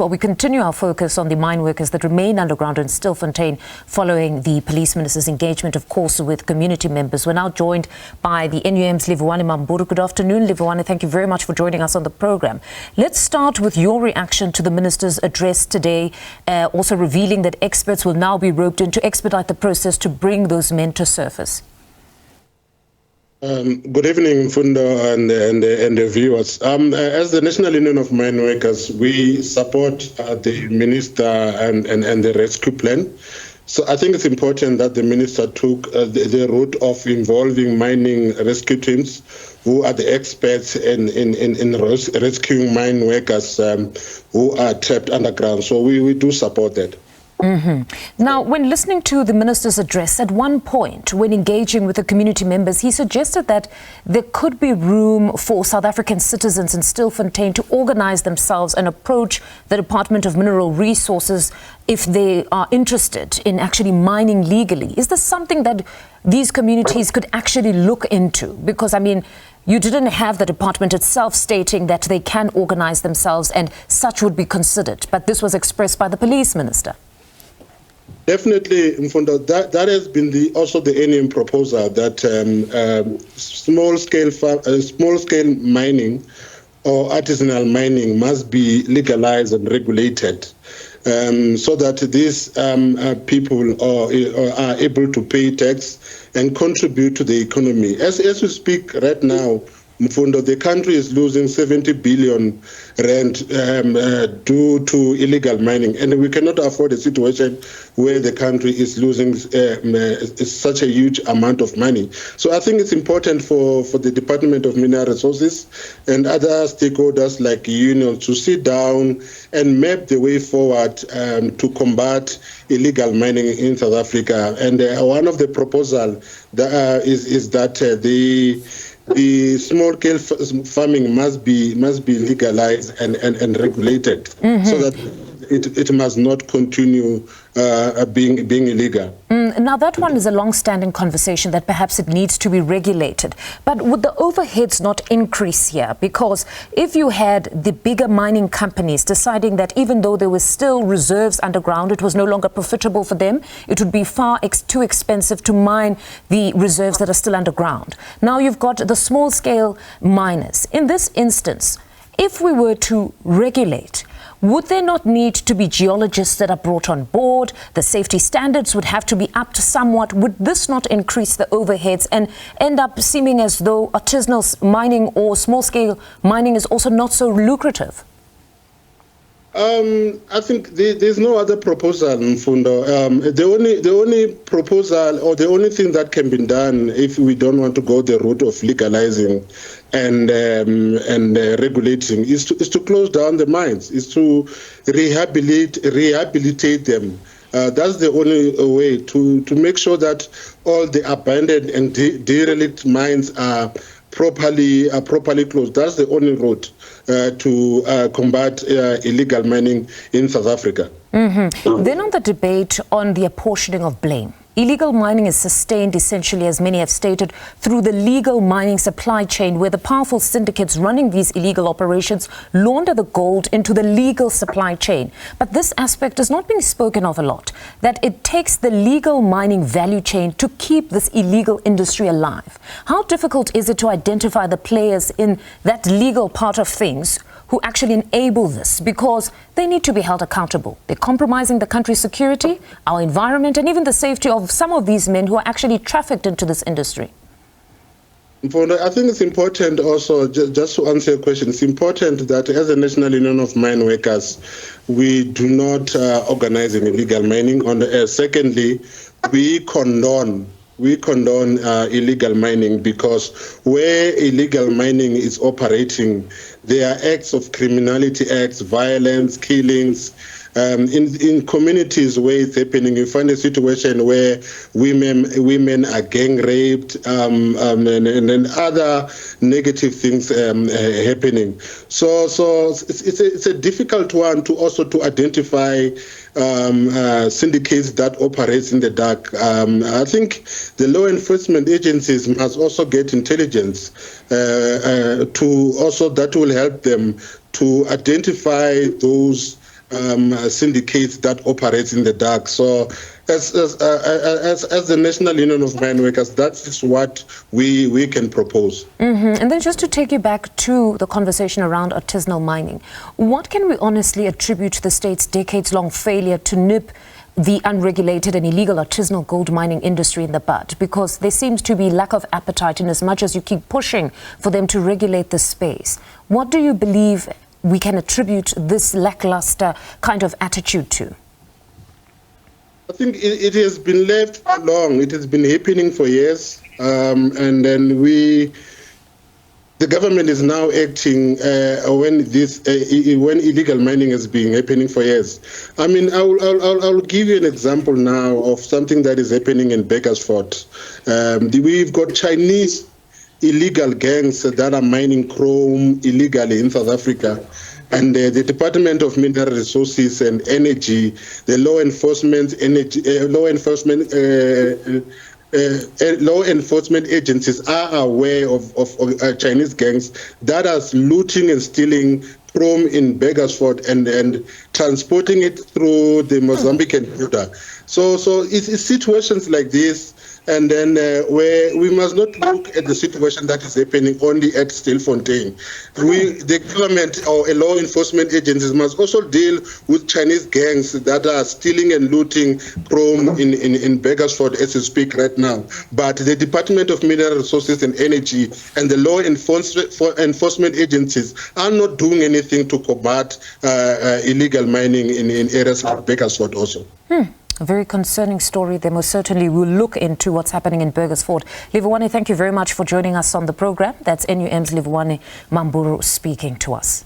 Well, we continue our focus on the mine workers that remain underground in Stilfontein following the Police Minister's engagement, of course, with community members. We're now joined by the NUM's Livhuwani Mammburu. Good afternoon, Livhuwani. Thank you very much for joining us on the program. Let's start with your reaction to the Minister's address today, also revealing that experts will now be roped in to expedite the process to bring those men to surface. Good evening, Fundo and the viewers. As the National Union of Mine Workers, we support the Minister and the rescue plan. So I think it's important that the Minister took the route of involving mining rescue teams who are the experts in rescuing mine workers who are trapped underground. So we do support that. Now, when listening to the Minister's address, at one point, when engaging with the community members, he suggested that there could be room for South African citizens in Stilfontein to organize themselves and approach the Department of Mineral Resources if they are interested in actually mining legally. Is this something that these communities could actually look into? Because, I mean, you didn't have the department itself stating that they can organize themselves and such would be considered, but this was expressed by the Police Minister. Definitely, Mfundo, that has been also the NUM proposal that small scale mining or artisanal mining must be legalized and regulated, so that these people are able to pay tax and contribute to the economy. As we speak right now, Mfundo, the country is losing 70 billion rand due to illegal mining, and we cannot afford a situation where the country is losing such a huge amount of money. So I think it's important for the Department of Mineral Resources and other stakeholders like unions to sit down and map the way forward to combat illegal mining in South Africa. And one of the proposals is that the small-scale farming must be legalized and regulated, so that it must not continue being illegal. Now, that one is a long-standing conversation that perhaps it needs to be regulated. But would the overheads not increase here? Because if you had the bigger mining companies deciding that even though there were still reserves underground, it was no longer profitable for them, it would be far too expensive to mine the reserves that are still underground. Now you've got the small-scale miners. In this instance, if we were to regulate, would there not need to be geologists that are brought on board? The safety standards would have to be upped somewhat. Would this not increase the overheads and end up seeming as though artisanal mining or small-scale mining is also not so lucrative? I think there's no other proposal, Mfundo. The only proposal or the only thing that can be done if we don't want to go the route of legalizing and regulating is to close down the mines, is to rehabilitate them. That's the only way to make sure that all the abandoned and derelict mines are properly closed. That's the only route to combat illegal mining in South Africa. Then on the debate on the apportioning of blame, illegal mining is sustained essentially, as many have stated, through the legal mining supply chain, where the powerful syndicates running these illegal operations launder the gold into the legal supply chain. But this aspect has not been spoken of a lot, that it takes the legal mining value chain to keep this illegal industry alive. How difficult is it to identify the players in that legal part of things who actually enable this, because they need to be held accountable? They're compromising the country's security, our environment, and even the safety of some of these men who are actually trafficked into this industry. I think it's important also, just to answer your question, it's important that as a National Union of Mine Workers, we do not organize in illegal mining. Secondly, we condone illegal mining, because where illegal mining is operating, there are acts of criminality, violence, killings. In communities where it's happening, you find a situation where women are gang raped and other negative things happening. So it's a difficult one to identify syndicates that operates in the dark. I think the law enforcement agencies must also get intelligence that will help them to identify those syndicates that operates in the dark. So as the National Union of Mine Workers, that is what we can propose. And then just to take you back to the conversation around artisanal mining, what can we honestly attribute to the state's decades-long failure to nip the unregulated and illegal artisanal gold mining industry in the bud? Because there seems to be lack of appetite in as much as you keep pushing for them to regulate the space. What do you believe we can attribute this lackluster kind of attitude to? I think it has been left for long. It has been happening for years, and then the government is now acting when illegal mining has been happening for years. I mean, I'll give you an example now of something that is happening in Klerksdorp. We've got Chinese illegal gangs that are mining chrome illegally in South Africa. And the Department of Mineral Resources and Energy, the law enforcement agencies are aware of Chinese gangs that are looting and stealing chrome in Klerksdorp and transporting it through the Mozambican border. So it's situations like this. And then where we must not look at the situation that is happening only at Stilfontein. The government or law enforcement agencies must also deal with Chinese gangs that are stealing and looting chrome in Klerksdorp as we speak right now. But the Department of Mineral Resources and Energy and the law enforcement agencies are not doing anything to combat illegal mining in areas like Klerksdorp also. A very concerning story. They most certainly will look into what's happening in Klerksdorp. Livhuwani, thank you very much for joining us on the program. That's NUM's Livhuwani Mammburu speaking to us.